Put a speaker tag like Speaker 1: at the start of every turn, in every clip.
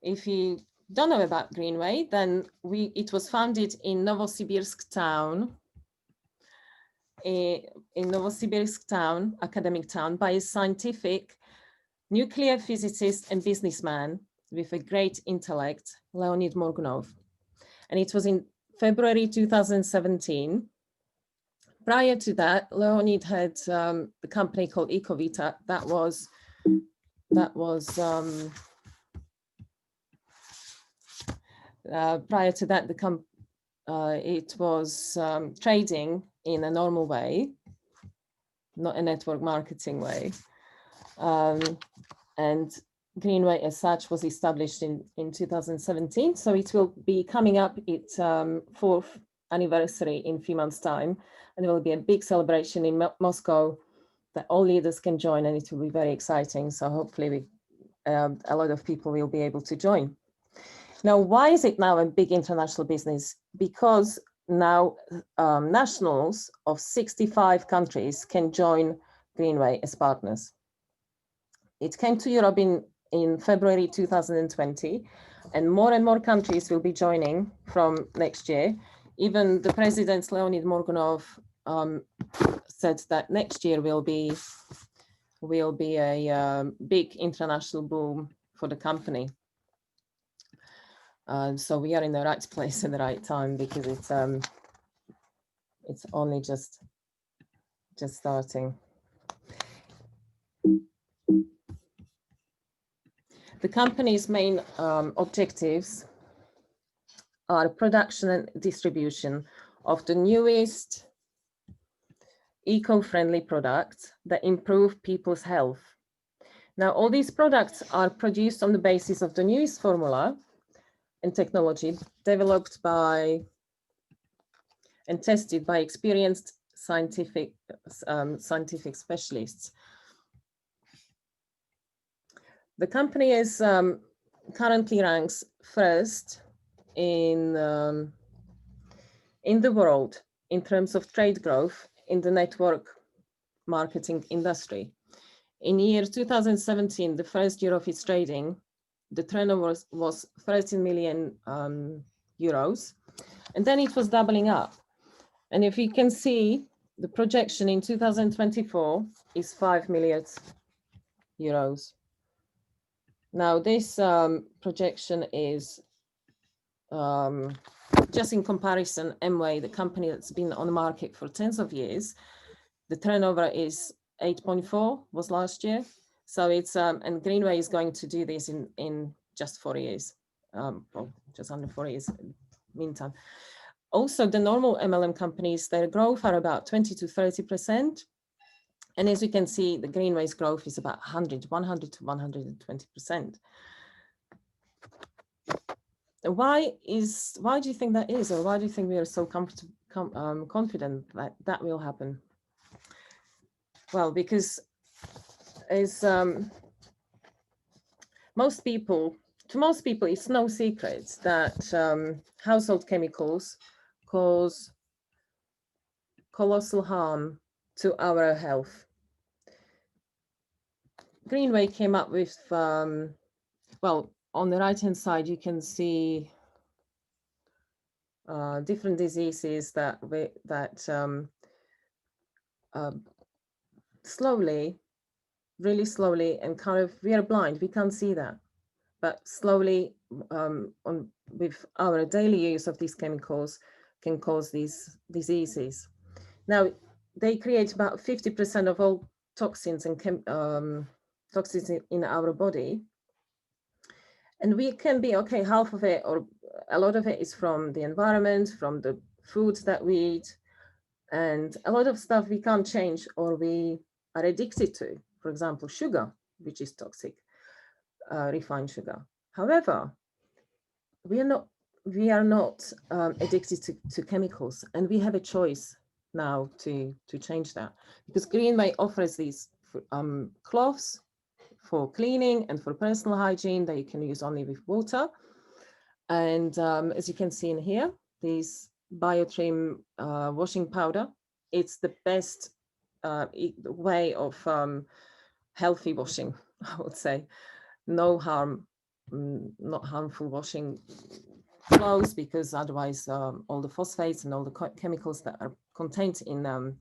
Speaker 1: if you don't know about Greenway, then it was founded in Novosibirsk town, academic town, by a scientific nuclear physicist and businessman with a great intellect, Leonid Morgunov. And it was in February 2017. Prior to that, Leonid had a company called Ecovita that was prior to that, it was trading in a normal way, not a network marketing way. And Greenway as such was established in 2017. So it will be coming up its 4th anniversary in a few months' time. And there will be a big celebration in Moscow that all leaders can join, and it will be very exciting. So hopefully a lot of people will be able to join. Now, why is it now a big international business? Because now nationals of 65 countries can join Greenway as partners. It came to Europe in February 2020, and more countries will be joining from next year. Even the president, Leonid Morgunov, said that next year will be a big international boom for the company. So we are in the right place at the right time, because it's only just starting. The company's main objectives are production and distribution of the newest eco-friendly products that improve people's health. Now, all these products are produced on the basis of the newest formula and technology developed by and tested by experienced scientific specialists. The company is currently ranks first in the world in terms of trade growth in the network marketing industry. In year 2017, the first year of its trading, the turnover was 13 million euros, and then it was doubling up. And if you can see, the projection in 2024 is 5 million euros. Now, this projection is just in comparison. Amway, the company that's been on the market for tens of years, the turnover is 8.4 was last year. So it's and Greenway is going to do this in just 4 years, well, just under 4 years meantime. Also, the normal MLM companies, their growth are about 20 to 30%. And as you can see, the Greenway's growth is about 100 to 120%. Why do you think that is, or why do you think we are so confident that that will happen? Well, because as most people, it's no secret that household chemicals cause colossal harm to our health. Greenway came up with, well, on the right-hand side, you can see different diseases that slowly, really slowly, and kind of, we are blind, we can't see that, but slowly with our daily use of these chemicals can cause these diseases. Now, they create about 50% of all toxins and toxins in our body. And we can be, okay, half of it or a lot of it is from the environment, from the foods that we eat, and a lot of stuff we can't change or we are addicted to. For example, sugar, which is toxic, refined sugar. However, we are not addicted to chemicals, and we have a choice now to change that, because Greenway offers these cloths for cleaning and for personal hygiene that you can use only with water. And as you can see in here, this Biotrim washing powder, it's the best way of healthy washing, I would say. No harm not harmful washing clothes, because otherwise all the phosphates and all the chemicals that are contained in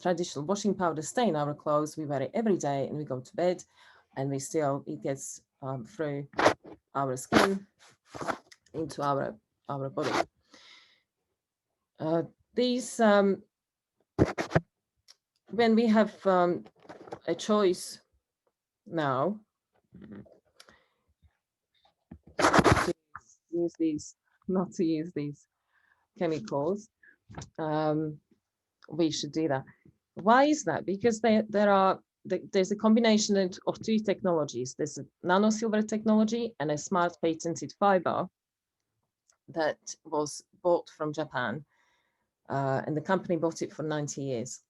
Speaker 1: traditional washing powder stay in our clothes. We wear it every day and we go to bed, and it gets through our skin into our body. These when we have a choice now to use these, not to use these chemicals, we should do that. Why is that? Because there's a combination of two technologies. There's a nano silver technology and a smart patented fiber that was bought from Japan, and the company bought it for 90 years.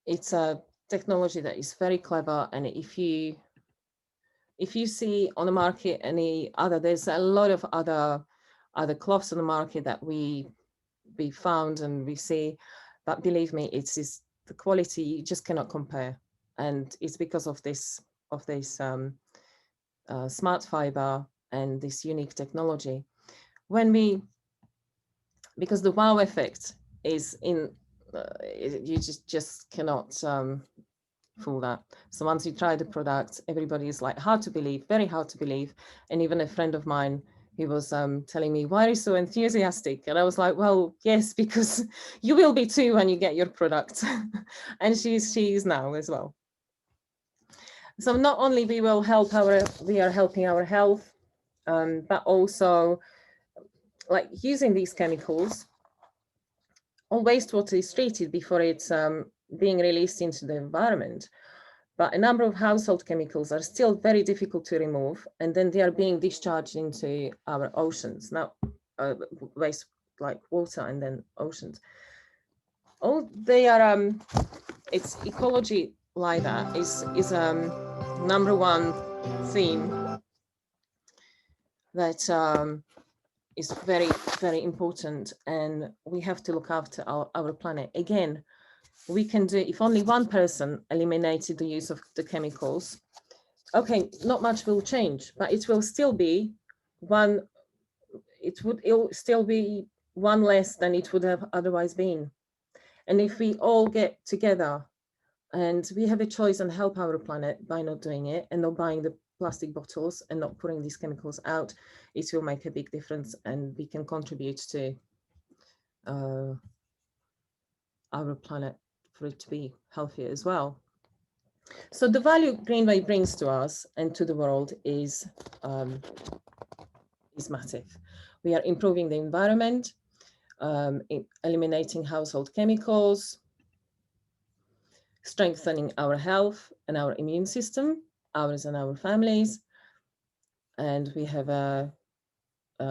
Speaker 1: It's a technology that is very clever, and if you see on the market there's a lot of other cloths on the market that we found and we see, but believe me, it's the quality you just cannot compare, and it's because of this smart fiber and this unique technology. Because the wow effect is you just cannot fool that. So once you try the product, everybody is like, hard to believe, very hard to believe. And even a friend of mine, he was telling me, why are you so enthusiastic? And I was like, well, yes, because you will be too when you get your product. And she is now as well. So not only we are helping our health, but also like using these chemicals, all wastewater is treated before it's being released into the environment. But a number of household chemicals are still very difficult to remove, and then they are being discharged into our oceans. Now, waste like water and then oceans. They are, it's ecology like that is number one theme that is very, very important, and we have to look after our planet. Again, we can do, if only one person eliminated the use of the chemicals, okay, not much will change, but it will still be it'll still be one less than it would have otherwise been. And if we all get together and we have a choice and help our planet by not doing it and not buying the plastic bottles and not putting these chemicals out, it will make a big difference, and we can contribute to our planet for it to be healthier as well. So the value Greenway brings to us and to the world is massive. We are improving the environment, eliminating household chemicals, strengthening our health and our immune system, ours and our families. And we have a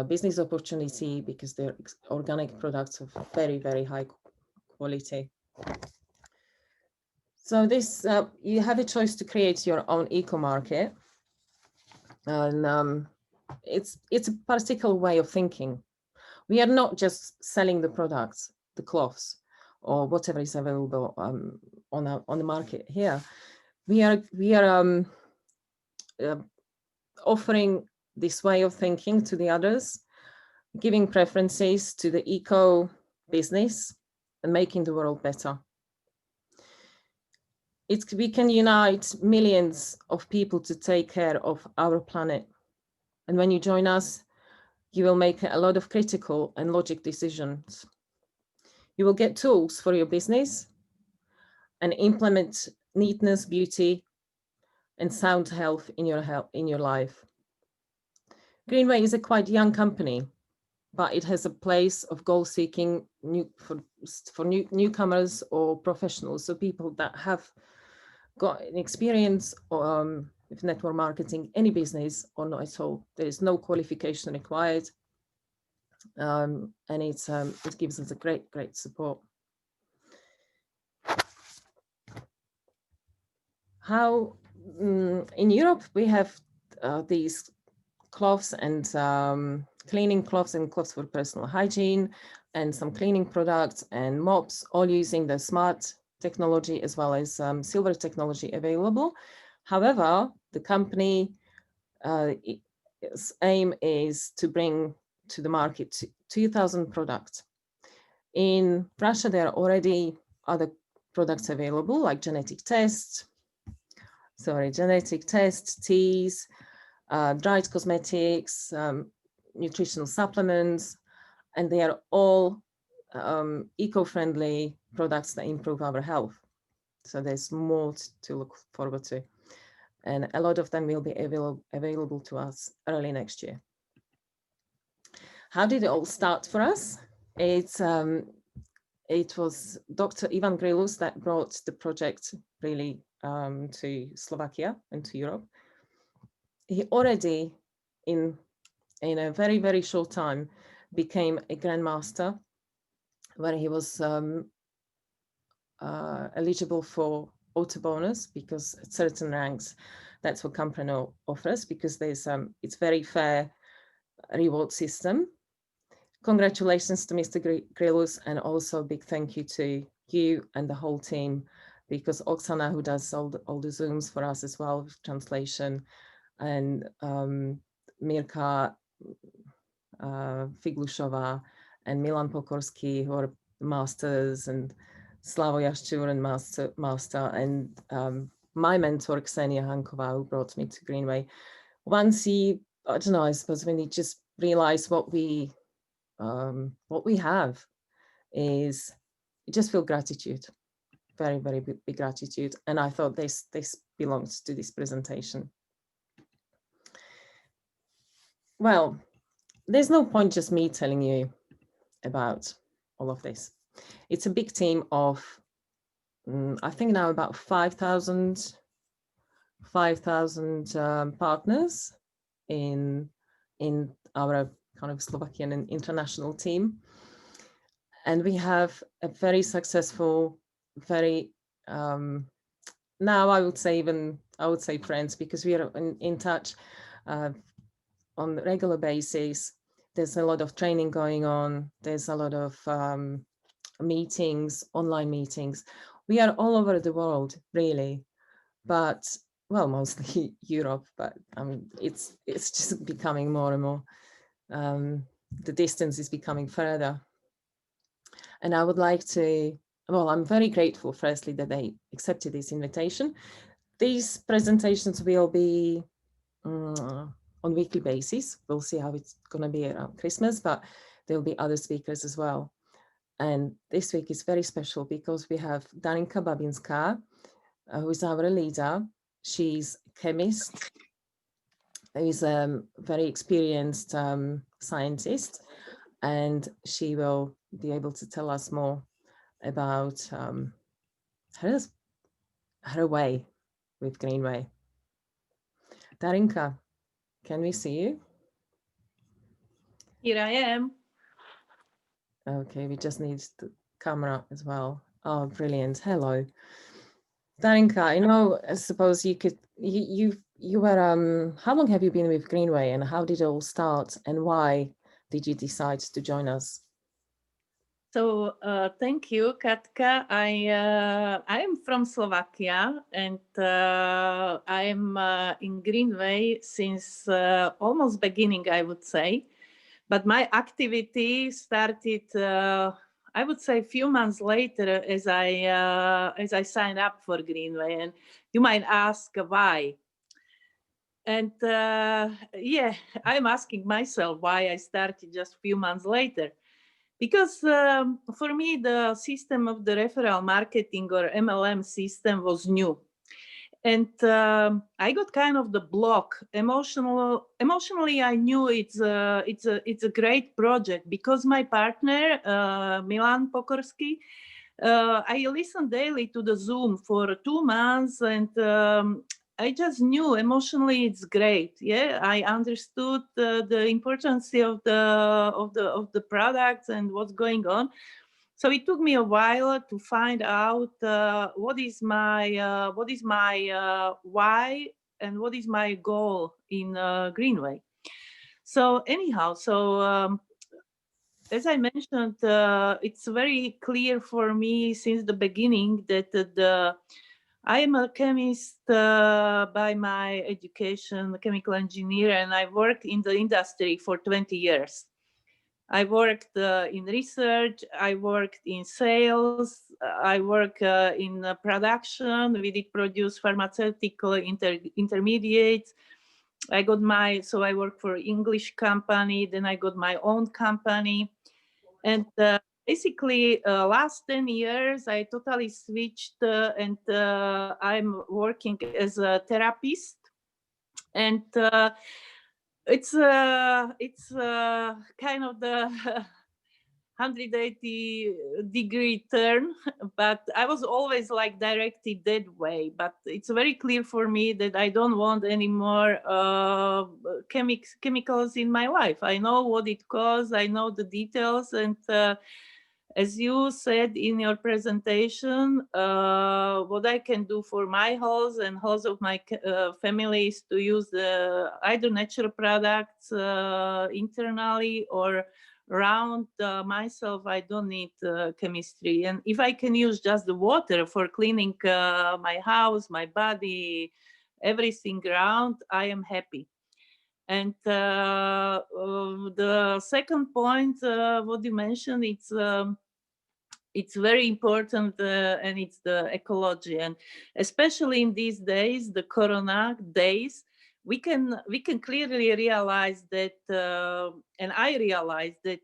Speaker 1: business opportunity because they're organic products of very, very high quality. So this, you have a choice to create your own eco-market, and it's a particular way of thinking. We are not just selling the products, the cloths, or whatever is available on the market here. We are offering this way of thinking to the others, giving preferences to the eco business and making the world better. We can unite millions of people to take care of our planet. And when you join us, you will make a lot of critical and logic decisions. You will get tools for your business and implement neatness, beauty, and sound health in your life. Greenway is a quite young company, but it has a place of goal seeking for newcomers or professionals, so people that have got an experience with network marketing, any business or not at all. There is no qualification required, and it gives us a great support. How in Europe we have these cloths and cleaning cloths and cloths for personal hygiene, and some cleaning products and mops, all using the smart technology as well as silver technology available. However, the company its aim is to bring to the market 2,000 products. In Russia, there are already other products available, like genetic tests, teas, dried cosmetics, nutritional supplements, and they are all eco-friendly products that improve our health. So there's more to look forward to. And a lot of them will be available to us early next year. How did it all start for us? It was Dr. Ivan Grilus that brought the project really to Slovakia and to Europe. He already, in a very, very short time, became a grandmaster, where he was eligible for auto bonus, because at certain ranks, that's what Comprano offers, because there's it's very fair reward system. Congratulations to Mr. Grilus, and also a big thank you to you and the whole team, because Oksana, who does all the Zooms for us as well, with translation, and Mirka Figlushova and Milan Pokorsky, who are masters, and Slavo Jascur and master, and my mentor, Ksenia Hankova, who brought me to Greenway. Once I don't know, I suppose when he just realized what we have, is you just feel gratitude, very, very big gratitude. And I thought this belongs to this presentation. Well, there's no point just me telling you about all of this. It's a big team of, I think now about 5,000 partners in our kind of Slovakian and international team. And we have a very successful, very, now I would say friends, because we are in touch on a regular basis. There's a lot of training going on. There's a lot of meetings, online meetings. We are all over the world, really, but well, mostly Europe, but it's just becoming more and more. The distance is becoming further. And I would like to, well, I'm very grateful, firstly, that they accepted this invitation. These presentations will be on weekly basis. We'll see how it's going to be around Christmas, but there'll be other speakers as well. And this week is very special because we have Darinka Babinska, who is our leader. She's a chemist, who's a very experienced scientist, and she will be able to tell us more about her way with Greenway. Darinka, can we see you?
Speaker 2: Here I am.
Speaker 1: Okay, we just need the camera as well. Oh, brilliant. Hello. Darinka, I know, I suppose you could, you were, how long have you been with Greenway, and how did it all start, and why did you decide to join us?
Speaker 2: So thank you, Katka. I'm from Slovakia, and I'm in Greenway since almost beginning, I would say. But my activity started, I would say, a few months later, as I signed up for Greenway. And you might ask why. And yeah, I'm asking myself why I started just a few months later. Because for me, the system of the referral marketing, or MLM system, was new. And I got kind of the block. Emotionally, I knew it's a great project, because my partner, Milan Pokorsky, I listened daily to the Zoom for 2 months, and I just knew emotionally it's great. Yeah, I understood the importance of the products and what's going on. So it took me a while to find out what is my why and what is my goal in Greenway. So anyhow, as I mentioned, it's very clear for me since the beginning that I am a chemist by my education, a chemical engineer, and I worked in the industry for 20 years. I worked in research, I worked in sales, I work in production. We did produce pharmaceutical intermediates. I work for English company, then I got my own company. And basically, last 10 years, I totally switched and I'm working as a therapist. And it's kind of the 180-degree turn, but I was always like directed that way. But it's very clear for me that I don't want any more chemicals in my life. I know what it costs, I know the details, and as you said in your presentation, what I can do for my health and health of my family is to use either natural products internally or around myself. I don't need chemistry. And if I can use just the water for cleaning my house, my body, everything around, I am happy. And the second point, what you mentioned, it's very important, and it's the ecology. And especially in these days, the Corona days, we can clearly realize that, and I realize that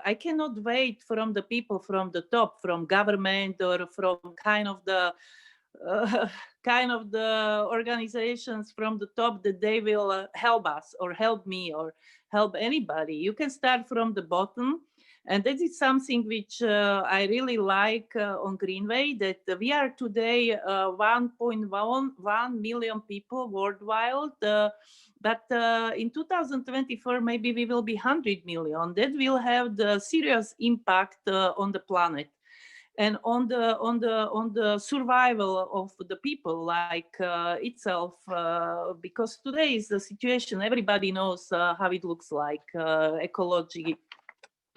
Speaker 2: I cannot wait from the people from the top, from government or from kind of the organizations from the top, that they will help us or help me or help anybody. You can start from the bottom. And that is something which I really like on Greenway, that we are today 1.1 million people worldwide. But in 2024, maybe we will be 100 million. That will have the serious impact on the planet and on the survival of the people like itself, because today is the situation. Everybody knows how it looks like, ecology,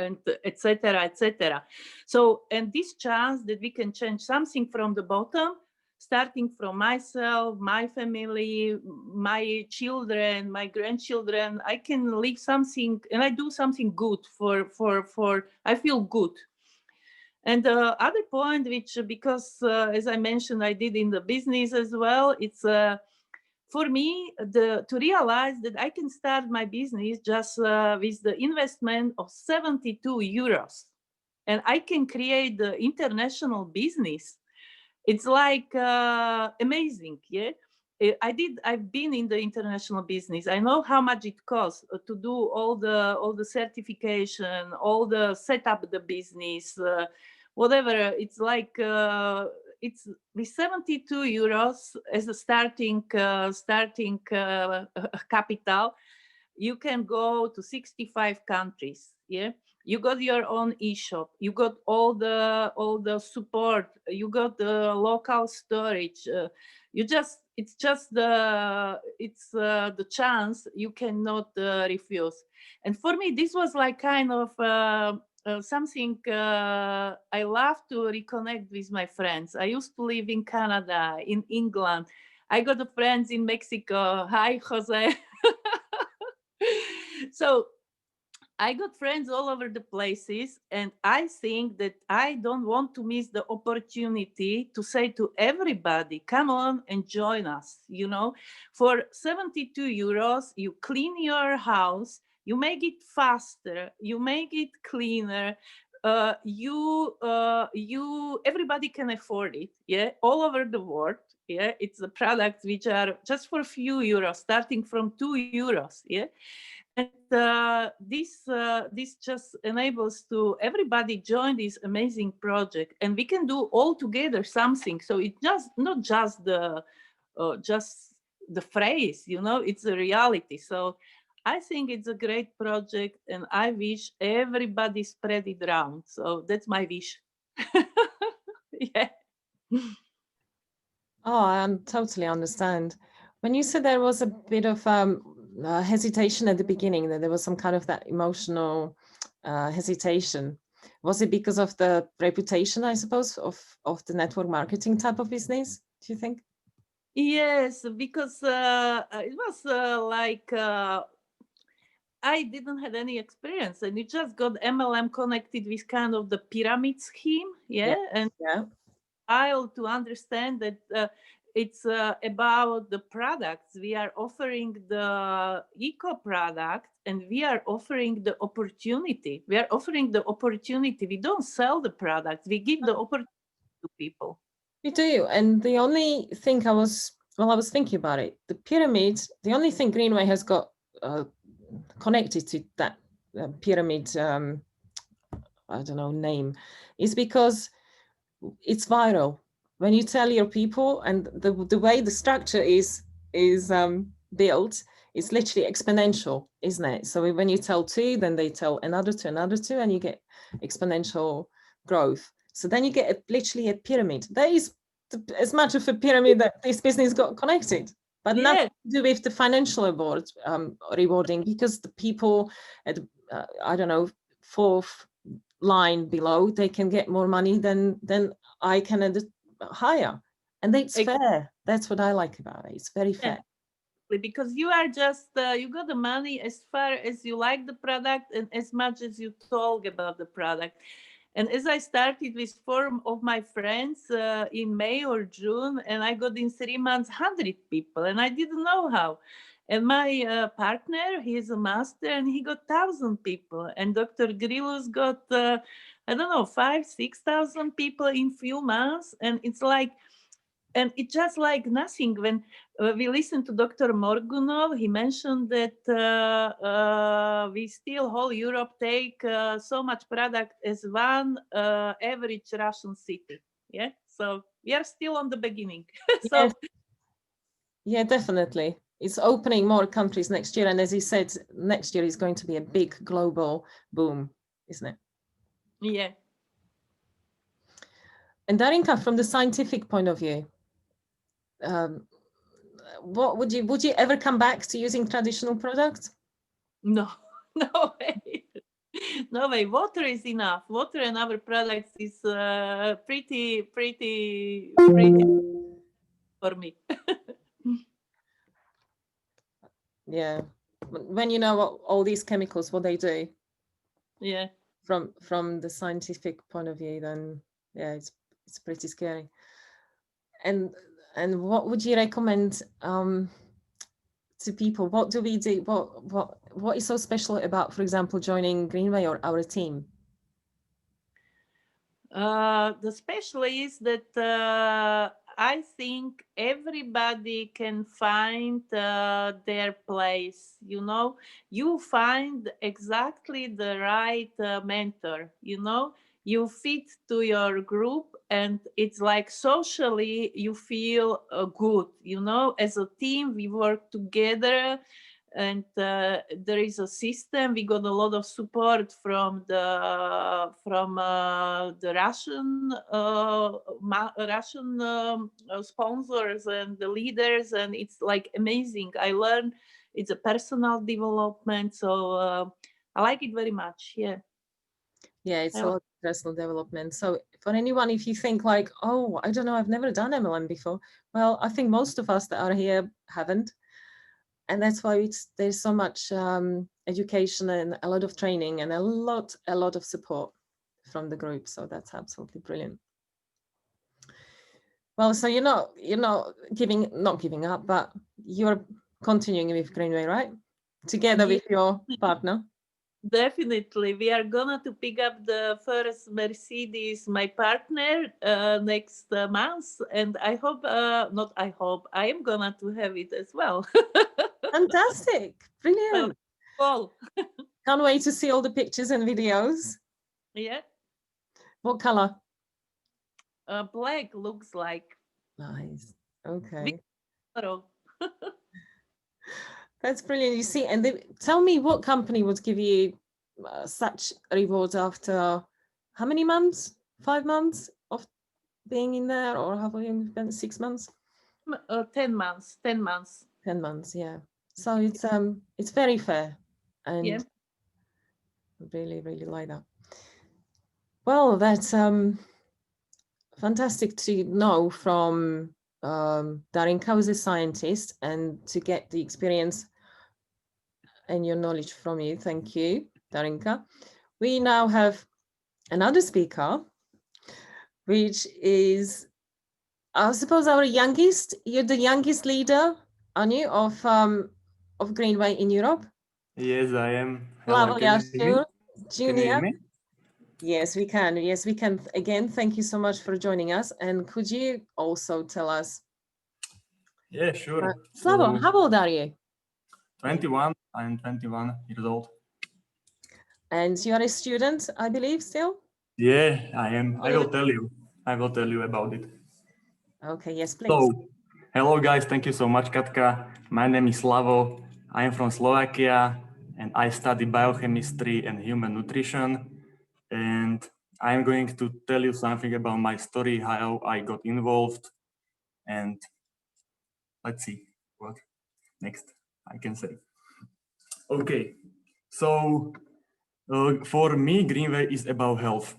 Speaker 2: and etc., etc. So, and this chance that we can change something from the bottom, starting from myself, my family, my children, my grandchildren, I can leave something and I do something good for I feel good. And the other point, which, because as I mentioned, I did in the business as well, it's for me to realize that I can start my business just with the investment of 72 euros, and I can create the international business. It's like amazing, yeah. I've been in the international business. I know how much it costs to do all the certification, all the set up the business, whatever. It's like it's with 72 euros as a starting capital. You can go to 65 countries. Yeah, you got your own e-shop. You got all the support. You got the local storage. It's the chance you cannot refuse. And for me, this was like kind of something I love to reconnect with my friends. I used to live in Canada, in England. I got friends in Mexico. Hi, Jose. So I got friends all over the places, and I think that I don't want to miss the opportunity to say to everybody, come on and join us. You know, for 72 euros, you clean your house, you make it faster, you make it cleaner. Everybody can afford it. Yeah, all over the world. Yeah, it's the products which are just for a few euros, starting from 2 euros. Yeah. And this just enables to everybody join this amazing project, and we can do all together something. So it's just not just the phrase, you know, it's a reality. So I think it's a great project, and I wish everybody spread it around. So that's my wish. Yeah.
Speaker 1: Oh, I totally understand. When you said there was a bit of hesitation at the beginning, that there was some kind of that emotional hesitation, was it because of the reputation, I suppose, of the network marketing type of business, do you think?
Speaker 2: Yes, because it was like I didn't have any experience, and it just got MLM connected with kind of the pyramid scheme,
Speaker 1: Yeah,
Speaker 2: yeah, and
Speaker 1: yeah.
Speaker 2: I'll to understand that it's about the products. We are offering the eco product, and we are offering the opportunity. We are offering the opportunity. We don't sell the product. We give the opportunity to people.
Speaker 1: You do. And the only thing I was thinking about it, the pyramid, the only thing Greenway has got connected to that pyramid, I don't know, name, is because it's viral. When you tell your people, and the way the structure is built, it's literally exponential, isn't it? So when you tell two, then they tell another two, and you get exponential growth. So then you get literally a pyramid. There is as much of a pyramid that this business got connected, but nothing to do with the financial rewarding, because the people at I don't know, fourth line below, they can get more money than I can hire, and it's fair. That's what I like about it. It's very fair.
Speaker 2: Because you are just you got the money as far as you like the product and as much as you talk about the product. And as I started with 4 of my friends in May or June, and I got in 3 months 100 people, and I didn't know how. And my partner, he's a master, and he got 1,000 people. And Dr. Grillus got I don't know, 5,000-6,000 people in few months. And it's like, and it's just like nothing. When we listened to Dr. Morgunov, he mentioned that we still, whole Europe, take so much product as one average Russian city. Yeah, so we are still on the beginning. So
Speaker 1: yes. Yeah, definitely. It's opening more countries next year, and as he said, next year is going to be a big global boom, isn't it?
Speaker 2: Yeah.
Speaker 1: And Darinka, from the scientific point of view, what would you ever come back to using traditional products?
Speaker 2: No, no way. No way. Water is enough. Water and other products is pretty for me.
Speaker 1: Yeah, when you know what all these chemicals, what they do.
Speaker 2: Yeah.
Speaker 1: From the scientific point of view, then yeah, it's pretty scary. And what would you recommend to people? What do we do? What is so special about, for example, joining Greenway or our team?
Speaker 2: The special is that I think everybody can find their place. You know, you find exactly the right mentor. You know, you fit to your group, and it's like socially you feel good. You know, as a team, we work together, and there is a system. We got a lot of support from the Russian sponsors and the leaders, and it's like amazing. I learned it's a personal development, so I like it very much. Yeah.
Speaker 1: Yeah, it's a lot of personal development. So for anyone, if you think like, oh, I don't know, I've never done MLM before, well, I think most of us that are here haven't. And that's why there's so much education and a lot of training and a lot of support from the group. So that's absolutely brilliant. Well, so you're not not giving up, but you're continuing with Greenway, right? Together with your partner.
Speaker 2: Definitely. We are gonna to pick up the first Mercedes, my partner, next month. And I hope, not I hope, I am gonna to have it as well.
Speaker 1: Fantastic. Brilliant.
Speaker 2: Cool.
Speaker 1: Can't wait to see all the pictures and videos.
Speaker 2: Yeah.
Speaker 1: What color?
Speaker 2: Black looks like.
Speaker 1: Nice. Okay.
Speaker 2: Tomorrow.
Speaker 1: That's brilliant. You see, and tell me, what company would give you such rewards after how many months? 5 months of being in there, or have you been 6 months?
Speaker 2: 10 months. 10 months.
Speaker 1: 10 months, yeah. So it's very fair, and
Speaker 2: Yeah.
Speaker 1: really, really like that. Well, that's fantastic to know from Darinka was a scientist, and to get the experience and your knowledge from you. Thank you, Darinka. We now have another speaker, which is, I suppose, our youngest. You're the youngest leader, aren't you, of Greenway in Europe?
Speaker 3: Yes, I am.
Speaker 1: Slavo
Speaker 3: Hello, can you hear me?
Speaker 1: Jascur,
Speaker 3: Can you hear
Speaker 1: Junior.
Speaker 3: me?
Speaker 1: Yes, we can. Yes, we can. Again, thank you so much for joining us. And could you also tell us,
Speaker 3: Yeah, sure.
Speaker 1: Slavo,
Speaker 3: So,
Speaker 1: how old are you?
Speaker 3: 21. I'm 21 years old.
Speaker 1: And you are a student, I believe, still?
Speaker 3: Yeah, I am. I will tell you. I will tell you about it.
Speaker 1: Okay, yes, please.
Speaker 3: So, hello guys. Thank you so much, Katka. My name is Slavo. I am from Slovakia and I study biochemistry and human nutrition. And I'm going to tell you something about my story, how I got involved. And let's see what next I can say. Okay, so for me, Greenway is about health.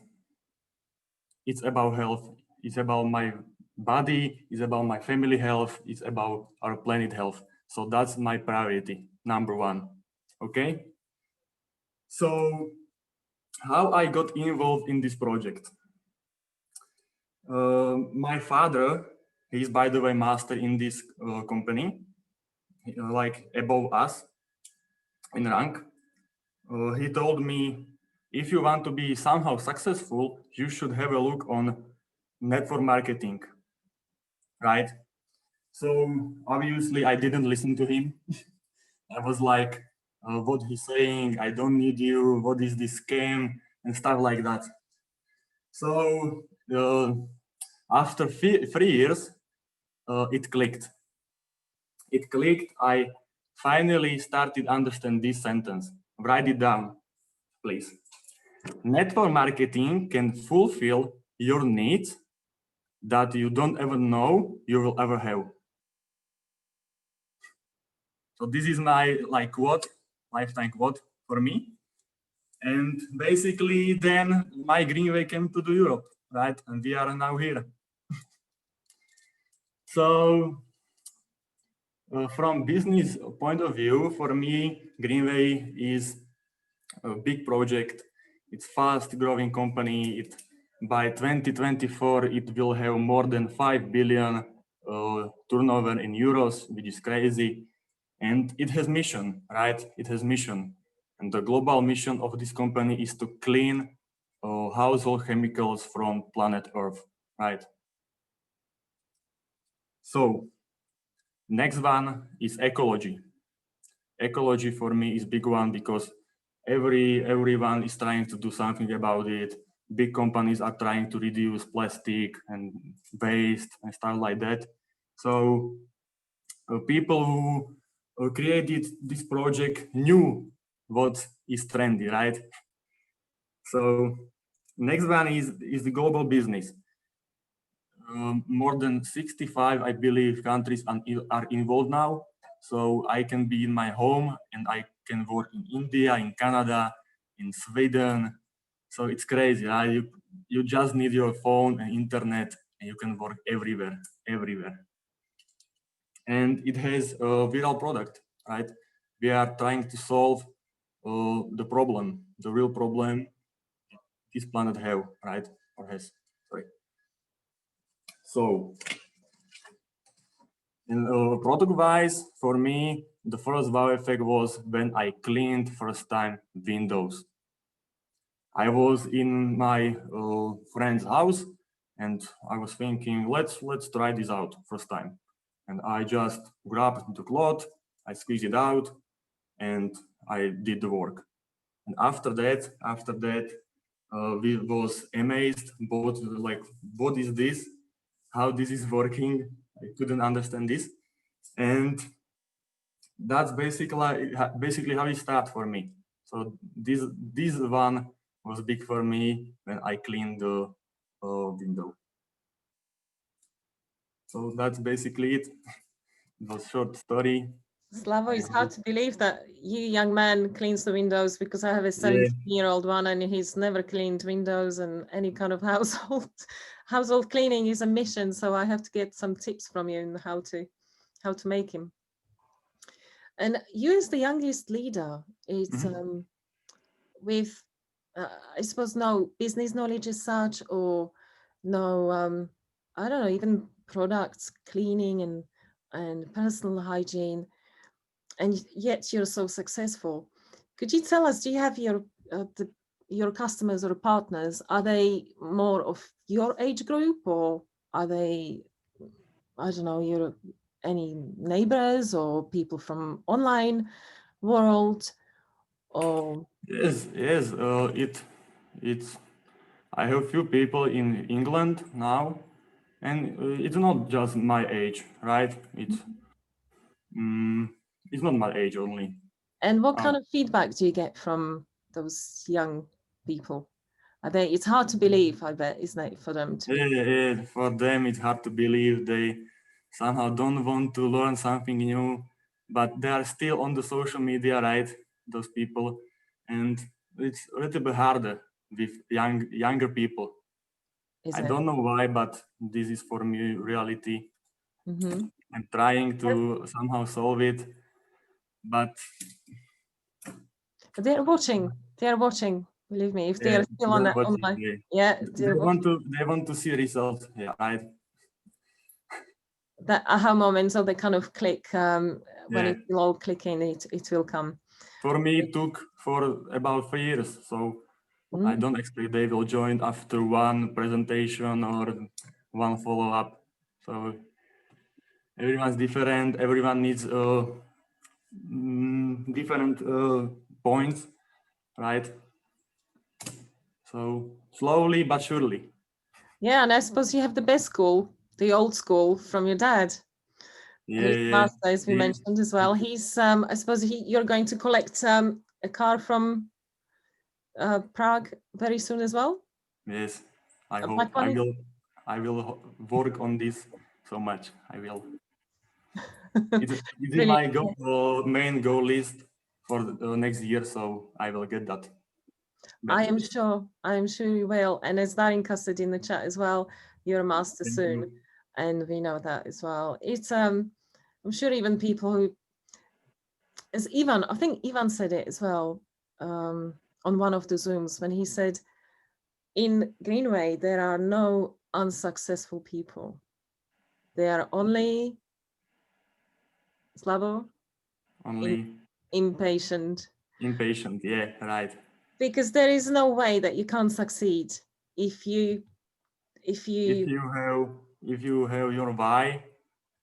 Speaker 3: It's about health. It's about my body. It's about my family health. It's about our planet health. So that's my priority, number one. Okay. So how I got involved in this project? My father, he's by the way master in this company, like above us in rank. He told me, if you want to be somehow successful, you should have a look on network marketing, right? So obviously I didn't listen to him. I was like, what he's saying, I don't need you, what is this scam, and stuff like that. So after 3 years, it clicked. It clicked. I finally started understand this sentence. Write it down, please. Network marketing can fulfill your needs that you don't ever know you will ever have. So this is my quote, lifetime quote for me. And basically then my Greenway came to the Europe, right? And we are now here. So from business point of view, for me, Greenway is a big project. It's fast growing company. By 2024, it will have more than 5 billion turnover in euros, which is crazy. And it has mission, right? It has mission. And the global mission of this company is to clean household chemicals from planet Earth, right? So next one is ecology. Ecology for me is big one because everyone is trying to do something about it. Big companies are trying to reduce plastic and waste and stuff like that. So people who created this project knew what is trendy, right? So next one is the global business. More than 65, I believe, countries are involved now. So I can be in my home and I can work in India, in Canada, in Sweden. So it's crazy. Right? You just need your phone and internet and you can work everywhere, everywhere. And it has a viral product, right? We are trying to solve the problem, the real problem this planet have, right? Or has, sorry. So, product-wise, for me, the first wow effect was when I cleaned first time windows. I was in my friend's house and I was thinking, let's try this out first time. And I just grabbed the cloth, I squeezed it out, and I did the work. And after that, we was amazed, both like, what is this? How this is working? I couldn't understand this. And that's basically how it started for me. So this one was big for me when I cleaned the window. So that's basically it. It was a short story.
Speaker 1: Slavo, it's hard to believe that you young man cleans the windows, because I have a 17-year-old one and he's never cleaned windows, and any kind of household cleaning is a mission. So I have to get some tips from you on how to make him. And you as the youngest leader, it's with I suppose no business knowledge as such, or no I don't know, even products cleaning and personal hygiene, and yet you're so successful. Could you tell us, do you have your customers or partners, are they more of your age group, or are they, I don't know, your any neighbors or people from online world, or
Speaker 3: Yes, yes. It's. I have few people in England now, and it's not just my age, right? It's not my age only.
Speaker 1: and what kind of feedback do you get from those young people? Are they, it's hard to believe, I bet, isn't it, for them to
Speaker 3: Yeah, for them it's hard to believe. They somehow don't want to learn something new, but they are still on the social media, right? Those people, and it's a little bit harder with younger people. I
Speaker 1: isn't it?
Speaker 3: don't know why, but this is for me reality.
Speaker 1: Mm-hmm.
Speaker 3: I'm trying to somehow solve it, but
Speaker 1: They're watching. They're watching. Believe me, if they
Speaker 3: yeah,
Speaker 1: are still on
Speaker 3: they're
Speaker 1: that
Speaker 3: watching,
Speaker 1: online,
Speaker 3: yeah.
Speaker 1: yeah,
Speaker 3: They
Speaker 1: they're watching.
Speaker 3: want to see results, yeah, right?
Speaker 1: That aha moment, so they kind of click when
Speaker 3: Yeah.
Speaker 1: it will all click in, it will come.
Speaker 3: For me, it took for about 3 years, so I don't expect they will join after one presentation or one follow-up. So everyone's different. Everyone needs different points, right? So slowly but surely.
Speaker 1: Yeah, and I suppose you have the best school, the old school from your dad.
Speaker 3: Yeah,
Speaker 1: His
Speaker 3: yeah.
Speaker 1: master, as we mentioned as well. He's I suppose you're going to collect a car from Prague very soon as well.
Speaker 3: Yes, I
Speaker 1: A
Speaker 3: hope
Speaker 1: black one?
Speaker 3: I will work on this so much. I will. It's in
Speaker 1: Really?
Speaker 3: my main goal list for the next year, so I will get that.
Speaker 1: I am
Speaker 3: Definitely.
Speaker 1: sure. I am sure you will. And as Darinka said in the chat as well, you're a master
Speaker 3: Thank
Speaker 1: soon,
Speaker 3: you.
Speaker 1: and we know that as well. It's I'm sure even people who, as Ivan, I think Ivan said it as well on one of the Zooms when he said, in Greenway there are no unsuccessful people. There are only Slavo
Speaker 3: Only
Speaker 1: impatient,
Speaker 3: impatient. Yeah, right.
Speaker 1: because there is no way that you can't succeed if you
Speaker 3: If you have your why,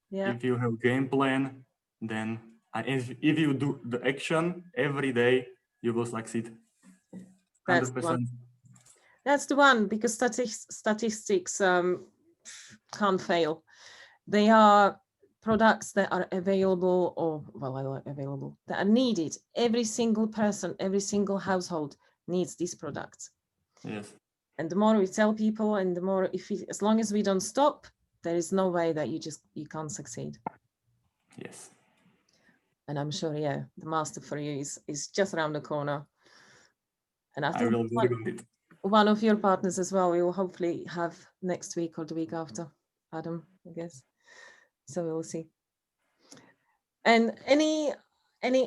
Speaker 1: yeah.
Speaker 3: if you have game plan, then if you do the action every day, you will succeed.
Speaker 1: That's the one.
Speaker 3: 100%.
Speaker 1: That's the one, because statistics can't fail. They are products that are available, or well, I like available, that are needed. Every single person, every single household needs these products.
Speaker 3: Yes.
Speaker 1: And the more we tell people, and the more, as long as we don't stop, there is no way that you can't succeed.
Speaker 3: Yes.
Speaker 1: And I'm sure, yeah, the master for you is just around the corner. And I
Speaker 3: I
Speaker 1: think
Speaker 3: will work on it.
Speaker 1: one of your partners as well, we will hopefully have next week or the week after, Adam, I guess. So we'll see. And any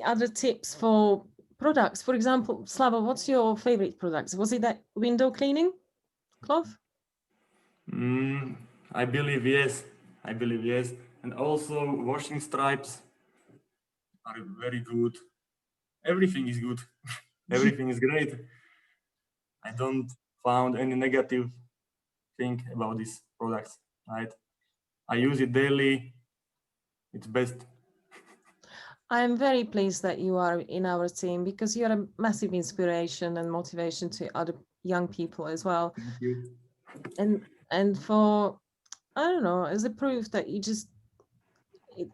Speaker 1: other tips for products? For example, Slava, what's your favorite products? Was it that window cleaning cloth?
Speaker 3: I believe yes. I believe yes. And also washing stripes are very good. Everything is good. Everything is great. I don't found any negative thing about these products, right? I use it daily. It's best.
Speaker 1: I am very pleased that you are in our team, because you're a massive inspiration and motivation to other young people as well.
Speaker 3: Thank you.
Speaker 1: And for, I don't know, as a proof that you just,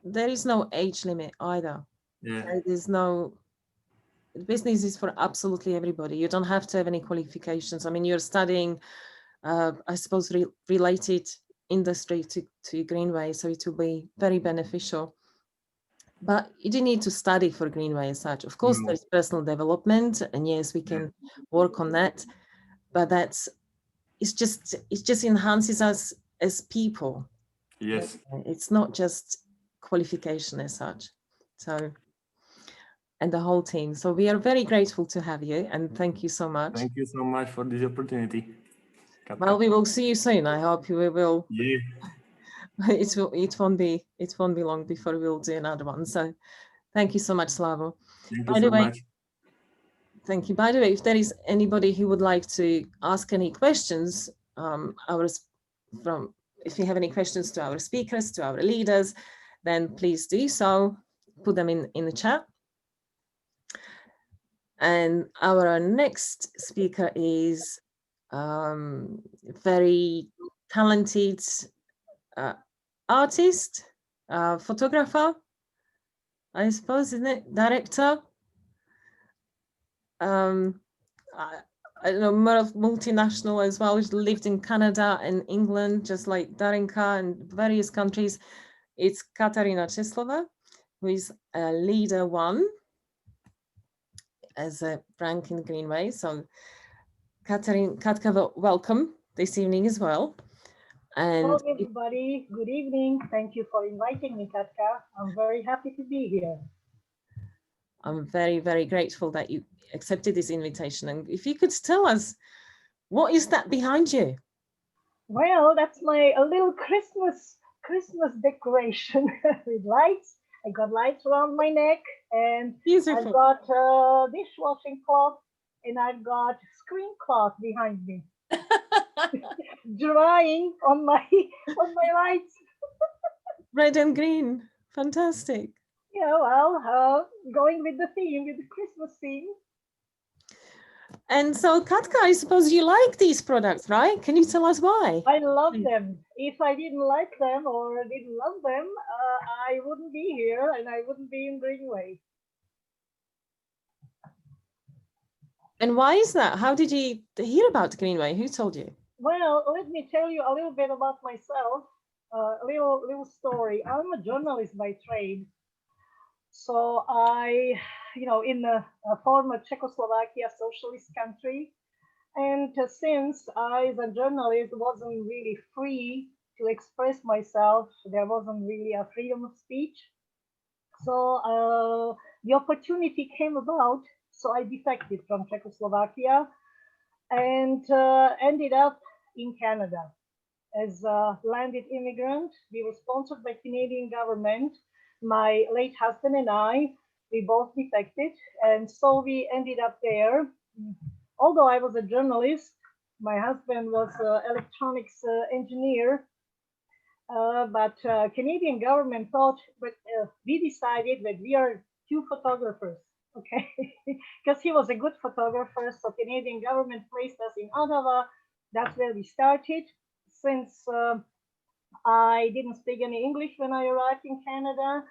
Speaker 1: there is no age limit either.
Speaker 3: Yeah.
Speaker 1: There's no, business is for absolutely everybody. You don't have to have any qualifications. I mean, you're studying, I suppose, related industry to Greenway, so it will be very beneficial. But you do need to study for Greenway as such. Of course,
Speaker 3: No.
Speaker 1: there's personal development, and yes, we can work on that. But it just enhances us as people.
Speaker 3: Yes.
Speaker 1: It's not just qualification as such. So, and the whole team. So we are very grateful to have you, and thank you so much.
Speaker 3: Thank you so much for this opportunity. Katka.
Speaker 1: Well, we will see you soon. I hope we will.
Speaker 3: Yeah.
Speaker 1: It won't be long before we'll do another one. So thank you so much, Slavo.
Speaker 3: Thank
Speaker 1: By
Speaker 3: you
Speaker 1: the
Speaker 3: so
Speaker 1: way,
Speaker 3: much.
Speaker 1: thank you. By the way, if there is anybody who would like to ask any questions, if you have any questions to our speakers, to our leaders, then please do so. Put them in the chat. And our next speaker is very talented artist, photographer, I suppose, isn't it? Director. I don't know, multinational as well. She's lived in Canada and England, just like Darinka, and various countries. It's Katarina Ceslova, who is a leader one as a rank in Greenway. So Katka, welcome this evening as well. And
Speaker 4: hello, everybody. Good evening. Thank you for inviting me, Katka. I'm very happy to be here.
Speaker 1: I'm very, very grateful that you accepted this invitation. And if you could tell us, what is that behind you?
Speaker 4: Well, that's a little Christmas decoration with lights. I got lights around my neck, and
Speaker 1: Beautiful.
Speaker 4: I've got a dishwashing cloth, and I've got screen cloth behind me, drying on my lights.
Speaker 1: Red and green, fantastic.
Speaker 4: Yeah, well, going with the theme, with the Christmas theme.
Speaker 1: And so, Katka, I suppose you like these products, right? Can you tell us why?
Speaker 4: I love them. If I didn't like them or didn't love them, I wouldn't be here and I wouldn't be in Greenway.
Speaker 1: And why is that? How did you hear about Greenway? Who told you?
Speaker 4: Well, let me tell you a little bit about myself. A little story. I'm a journalist by trade. So in a former Czechoslovakia socialist country, and since I, as a journalist, wasn't really free to express myself, there wasn't really a freedom of speech. So the opportunity came about. So I defected from Czechoslovakia and ended up in Canada as a landed immigrant. We were sponsored by Canadian government. My late husband and I, we both defected, and so we ended up there. Although I was a journalist, my husband was an electronics engineer, but Canadian government thought, but we decided that we are two photographers, okay? Because he was a good photographer, so Canadian government placed us in Ottawa. That's where we started. Since I didn't speak any English when I arrived in Canada,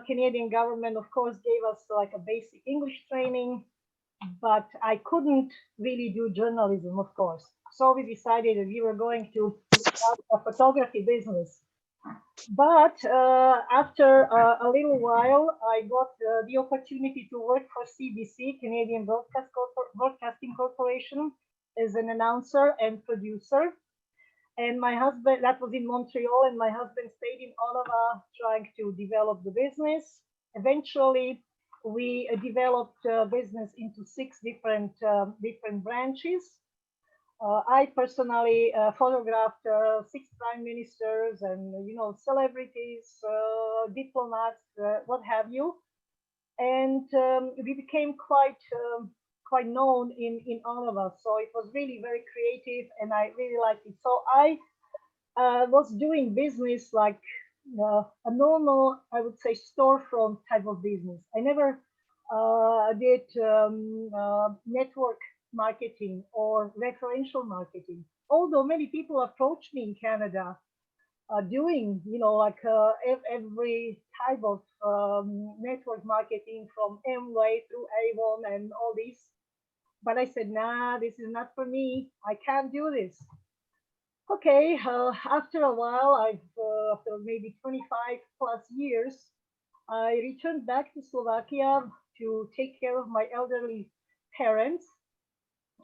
Speaker 4: Canadian government, of course, gave us like a basic English training, but I couldn't really do journalism, of course. So we decided that we were going to start a photography business. But after a little while, I got the opportunity to work for CBC, Canadian Broadcasting Corporation, as an announcer and producer. And my husband, that was in Montreal, and my husband stayed in Ottawa trying to develop the business. Eventually, we developed business into 6 different branches. I personally photographed 6 prime ministers and celebrities, diplomats, what have you, and we became quite known in Ottawa. So it was really very creative, and I really liked it. So I was doing business like a normal, I would say, storefront type of business. I never did network marketing or referential marketing. Although many people approached me in Canada doing, every type of network marketing from Amway through Avon and all these. But I said, nah, this is not for me. I can't do this. Okay, after a while, after maybe 25 plus years, I returned back to Slovakia to take care of my elderly parents.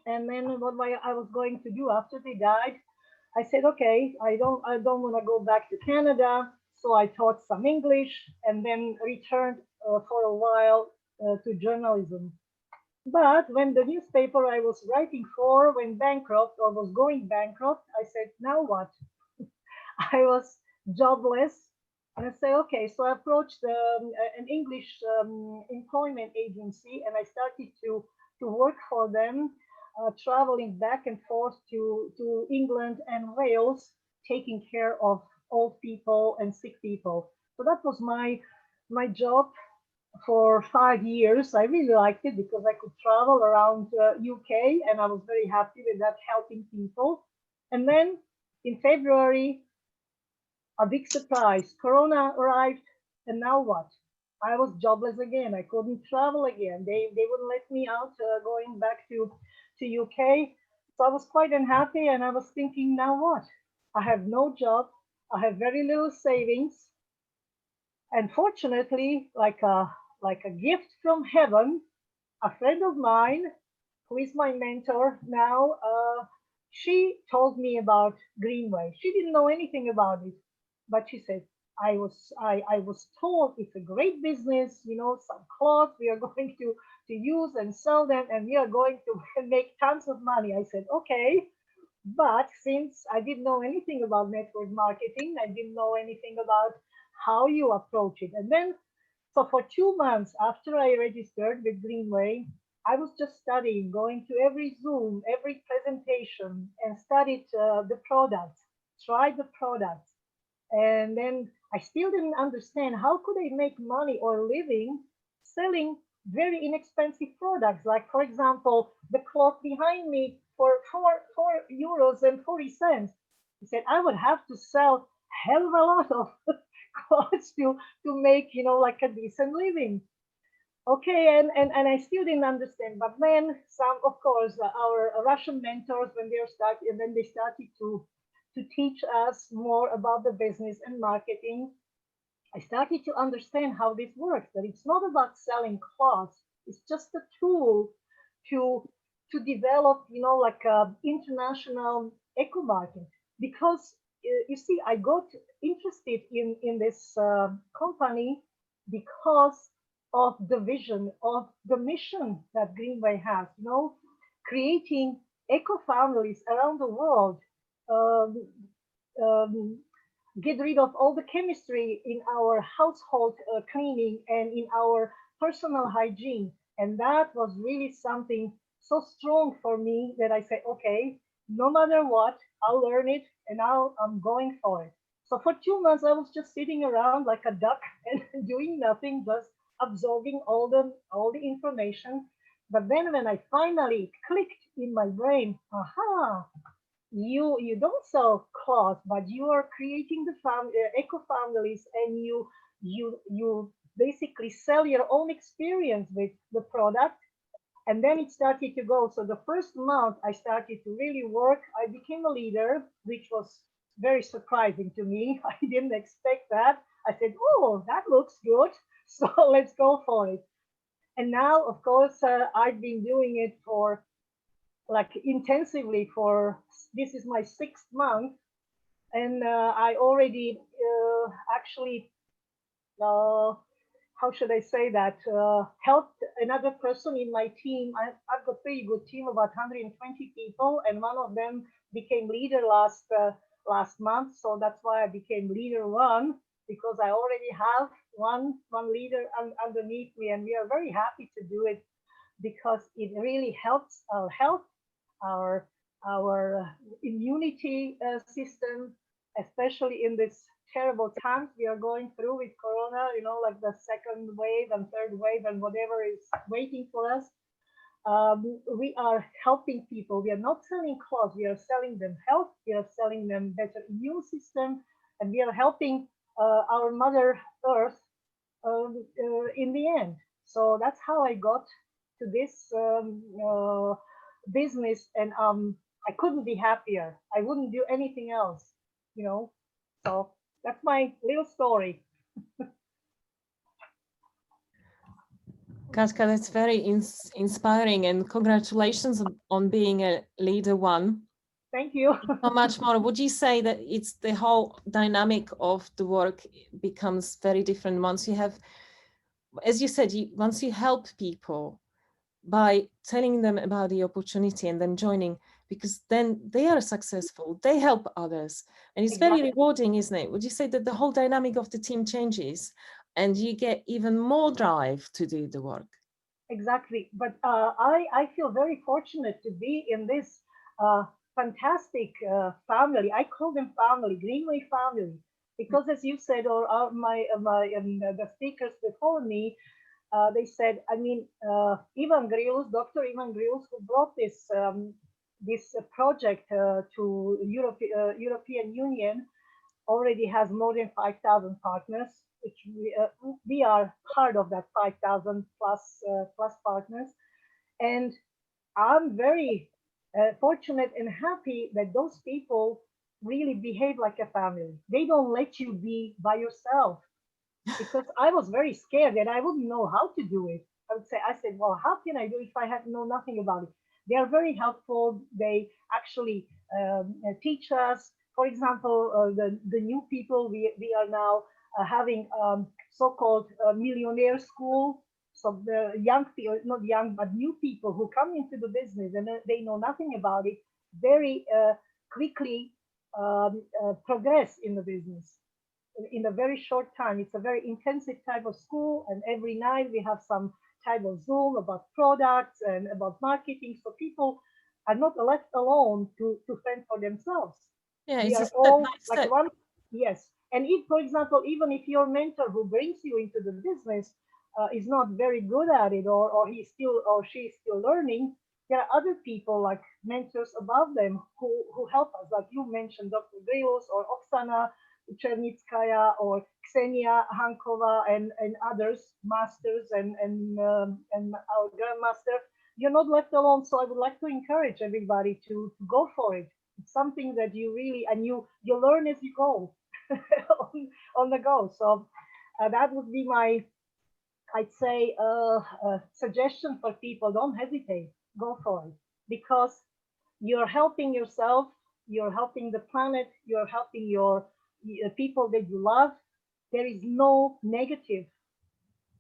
Speaker 4: And then I was going to do after they died, I said, okay, I don't want to go back to Canada. So I taught some English and then returned for a while to journalism. But when the newspaper I was writing for went bankrupt or was going bankrupt, I said, now what? I was jobless. And I said, okay, so I approached an English employment agency and I started to work for them, traveling back and forth to England and Wales, taking care of old people and sick people. So that was my job for 5 years. I really liked it because I could travel around UK and I was very happy with that, helping people. And then in February, a big surprise, Corona arrived, and now what? I was jobless again. I couldn't travel again. They wouldn't let me out going back to UK. So I was quite unhappy and I was thinking, now what? I have no job. I have very little savings. And fortunately, like a gift from heaven, a friend of mine, who is my mentor now, she told me about Greenway. She didn't know anything about it, but she said, I was told it's a great business, you know, some clothes we are going to use and sell them, and we are going to make tons of money. I said, okay. But since I didn't know anything about network marketing, I didn't know anything about how you approach it. And then, so for 2 months after I registered with Greenway, I was just studying, going to every Zoom, every presentation, and studied the products, tried the products. And then I still didn't understand how could I make money or living selling very inexpensive products. Like, for example, the cloth behind me for 4 euros and 40 cents. He said I would have to sell hell of a lot of clothes to make, you know, like a decent living. Okay, and I still didn't understand. But then some, of course, our Russian mentors, when they started, and then they started to teach us more about the business and marketing, I started to understand how this works, that it's not about selling clothes. It's just a tool to develop, you know, like a international eco market. Because you see, I got interested in this company because of the vision, of the mission that Greenway has, you know, creating eco families around the world. Um, um, get rid of all the chemistry in our household cleaning and in our personal hygiene. And that was really something so strong for me that I said, okay, no matter what, I'll learn it and I'm going for it. So for 2 months, I was just sitting around like a duck and doing nothing, just absorbing all the information. But then when I finally clicked in my brain, aha, you don't sell cloth, but you are creating the eco families, and you basically sell your own experience with the product. And then it started to go. So the first month I started to really work, I became a leader, which was very surprising to me. I didn't expect that. I said, oh, that looks good, so let's go for it. And now, of course, I've been doing it for like intensively for, this is my 6th month, and I already actually how should I say that, helped another person in my team. I've got pretty good team, about 120 people, and one of them became leader last month. So that's why I became leader 1, because I already have one leader underneath me, and we are very happy to do it because it really helps our health, our immunity system, especially in this terrible times we are going through with Corona, you know, like the second wave and third wave and whatever is waiting for us. We are helping people. We are not selling clothes. We are selling them health. We are selling them better immune system, and we are helping our Mother Earth in the end. So that's how I got to this business, and I couldn't be happier. I wouldn't do anything else, you know. So that's my little story.
Speaker 1: Katka, that's very inspiring, and congratulations on being a leader one.
Speaker 4: Thank you.
Speaker 1: How much more would you say that it's the whole dynamic of the work becomes very different once you have, as you said, once you help people by telling them about the opportunity and then joining, because then they are successful, they help others, and it's very rewarding, isn't it? Would you say that the whole dynamic of the team changes and you get even more drive to do the work?
Speaker 4: Exactly. But I feel very fortunate to be in this fantastic family. I call them family, Greenway family, because as you said, or the speakers before me, they said, I mean, Dr. Ivan Grilus, who brought this project to European Union, already has more than 5,000 partners, which we are part of that 5,000 plus partners. And I'm very fortunate and happy that those people really behave like a family. They don't let you be by yourself, because I was very scared and I wouldn't know how to do it. I said, well, how can I do it if I know nothing about it? They are very helpful. They actually teach us. For example, the new people, we are now having so-called millionaire school. So the young people, not young, but new people who come into the business and they know nothing about it, very quickly progress in the business in a very short time. It's a very intensive type of school, and every night we have some type of Zoom about products and about marketing. So people are not left alone to fend for themselves.
Speaker 1: Yeah,
Speaker 4: We
Speaker 1: it's a
Speaker 4: are
Speaker 1: step
Speaker 4: all
Speaker 1: by
Speaker 4: like
Speaker 1: step.
Speaker 4: one. Yes. And if, for example, even if your mentor who brings you into the business is not very good at it, or he's still or she's still learning, there are other people like mentors above them who help us. Like you mentioned, Dr. Grilus or Oksana Chernitskaya or Ksenia Hankova and others, masters and our grandmaster. You're not left alone. So I would like to encourage everybody to go for it. It's something that you really, and you learn as you go on the go. So that would be my, I'd say, suggestion for people. Don't hesitate. Go for it, because you're helping yourself, you're helping the planet, you're helping your people that you love. There is no negative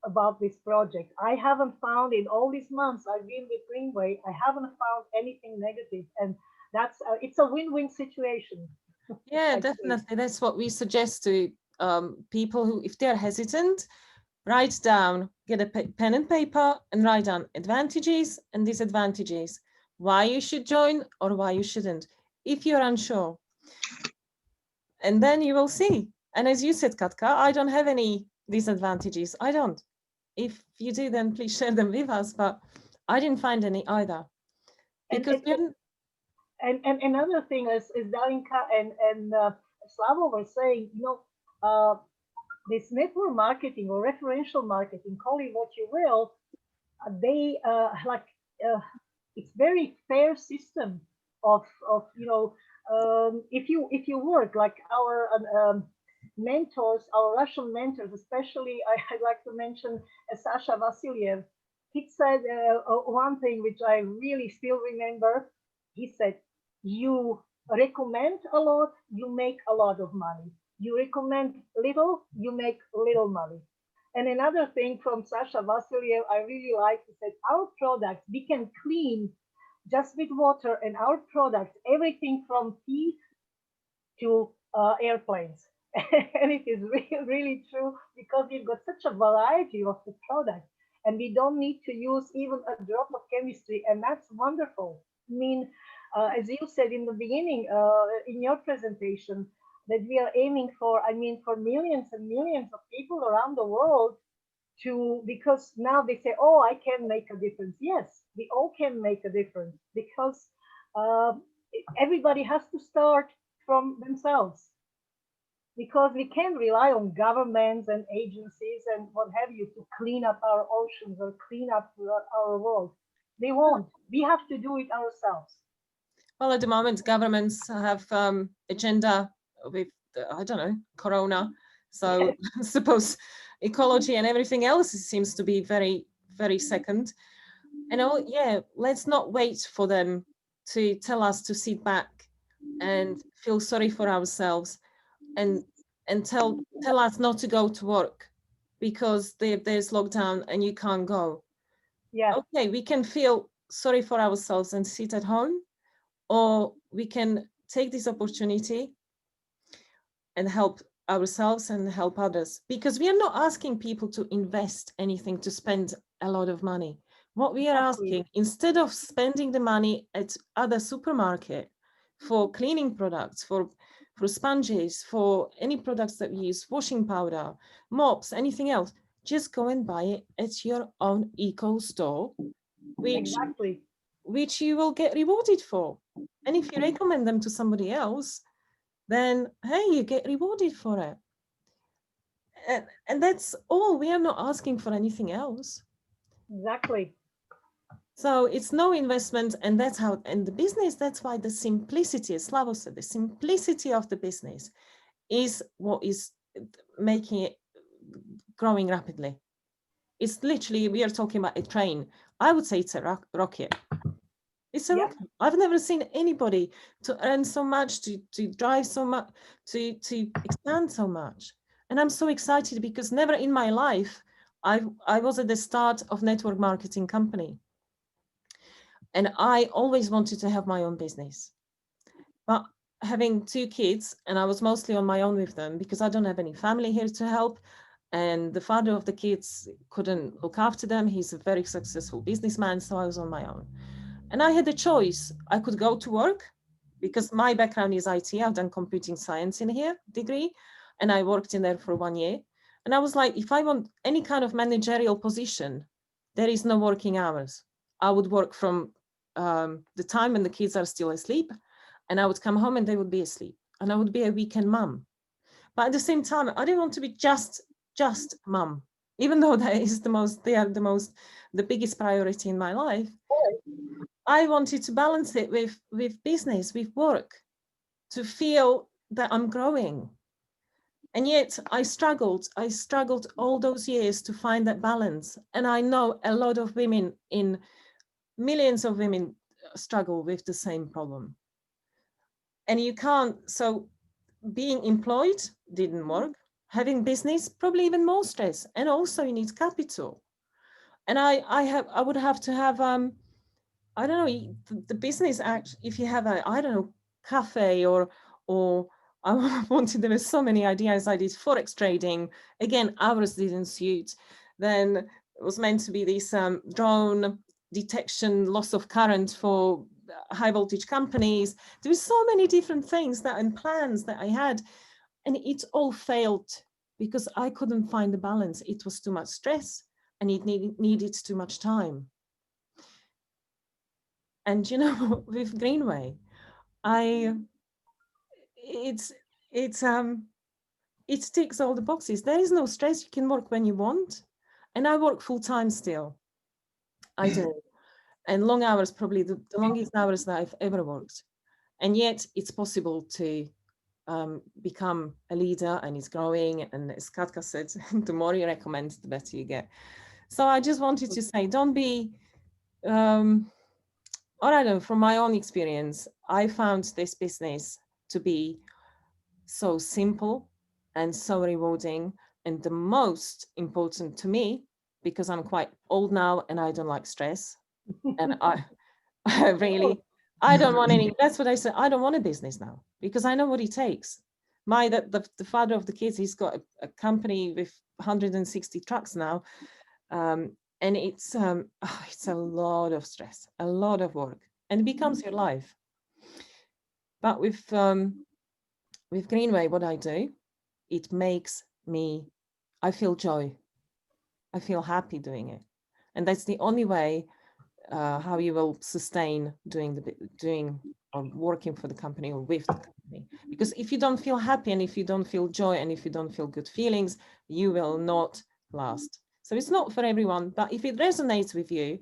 Speaker 4: about this project. I haven't found in all these months I've been with Greenway, I haven't found anything negative, and that's it's a win-win situation.
Speaker 1: Yeah, definitely. That's what we suggest to people who, if they're hesitant, write down, get a pen and paper and write down advantages and disadvantages, why you should join or why you shouldn't, if you're unsure. And then you will see. And as you said, Katka, I don't have any disadvantages. I don't. If you do, then please share them with us. But I didn't find any either. Because
Speaker 4: and another thing is Darinka and Slavo were saying, this network marketing or referential marketing, call it what you will, they it's very fair system of if you work like our mentors, our Russian mentors, especially I'd like to mention Sasha Vasiliev. He said one thing which I really still remember. He said, you recommend a lot, you make a lot of money. You recommend little, you make little money. And another thing from Sasha Vasiliev I really like, he said, our products, we can clean just with water, and our products, everything from teeth to airplanes. And it is really true, because we've got such a variety of the products, and we don't need to use even a drop of chemistry, and that's wonderful. I mean, as you said in the beginning, in your presentation, that we are aiming for, for millions and millions of people around the world because now they say, oh, I can make a difference. Yes, we all can make a difference, because everybody has to start from themselves, because we can't rely on governments and agencies and what have you to clean up our oceans or clean up our world. They won't. We have to do it ourselves.
Speaker 1: Well, at the moment, governments have agenda with, I don't know, Corona. So I suppose ecology and everything else seems to be very, very second. And oh yeah, let's not wait for them to tell us to sit back and feel sorry for ourselves and tell us not to go to work because there's lockdown and you can't go.
Speaker 4: Yeah,
Speaker 1: Okay, we can feel sorry for ourselves and sit at home, or we can take this opportunity and help ourselves and help others, because we are not asking people to invest anything, to spend a lot of money. What we are
Speaker 4: Exactly.
Speaker 1: asking, instead of spending the money at other supermarket for cleaning products, for sponges, for any products that we use, washing powder, mops, anything else, just go and buy it at your own eco store,
Speaker 4: Exactly.
Speaker 1: which you will get rewarded for. And if you recommend them to somebody else, then hey, you get rewarded for it. And that's all. We are not asking for anything else.
Speaker 4: Exactly.
Speaker 1: So it's no investment, and that's how, and the business, that's why the simplicity, as Slavo said, the simplicity of the business is what is making it growing rapidly. It's literally, we are talking about a train. I would say it's a rocket. It's a
Speaker 4: Yeah.
Speaker 1: rocket. I've never seen anybody to earn so much, to drive so much, to expand so much. And I'm so excited because never in my life, I was at the start of network marketing company. And I always wanted to have my own business. But having 2 kids, and I was mostly on my own with them because I don't have any family here to help. And the father of the kids couldn't look after them. He's a very successful businessman, so I was on my own. And I had a choice. I could go to work because my background is IT. I've done computing science in here degree, and I worked in there for 1 year. And I was like, if I want any kind of managerial position, there is no working hours. I would work from the time when the kids are still asleep, and I would come home and they would be asleep, and I would be a weekend mum. But at the same time, I didn't want to be just mum, even though that is the biggest priority in my life. I wanted to balance it with business, with work, to feel that I'm growing. And yet I struggled all those years to find that balance. And I know a lot of women, millions of women struggle with the same problem. And you can't, so being employed didn't work. Having business, probably even more stress. And also you need capital. And I would have to have, I don't know, the business act, if you have a, I don't know, cafe or I wanted, there were so many ideas. I did Forex trading. Again, hours didn't suit. Then it was meant to be this drone detection, loss of current for high voltage companies. There were so many different things and plans that I had, and it all failed because I couldn't find the balance. It was too much stress and it needed too much time. And you know, with Greenway, it ticks all the boxes. There is no stress. You can work when you want, and I work full time still. I do, and long hours, probably the longest hours that I've ever worked. And yet, it's possible to become a leader, and it's growing. And as Katka said, the more you recommend, the better you get. So I just wanted to say, don't be. Or I don't know, from my own experience, I found this business to be so simple and so rewarding, and the most important to me, because I'm quite old now and I don't like stress. And I really, I don't want any, that's what I said, I don't want a business now because I know what it takes. The father of the kids, he's got a company with 160 trucks now. And it's a lot of stress, a lot of work, and it becomes your life. But with Greenway, what I do, it makes me, I feel joy. I feel happy doing it. And that's the only way how you will sustain doing or working for the company or with the company. Because if you don't feel happy and if you don't feel joy and if you don't feel good feelings, you will not last. So it's not for everyone, but if it resonates with you,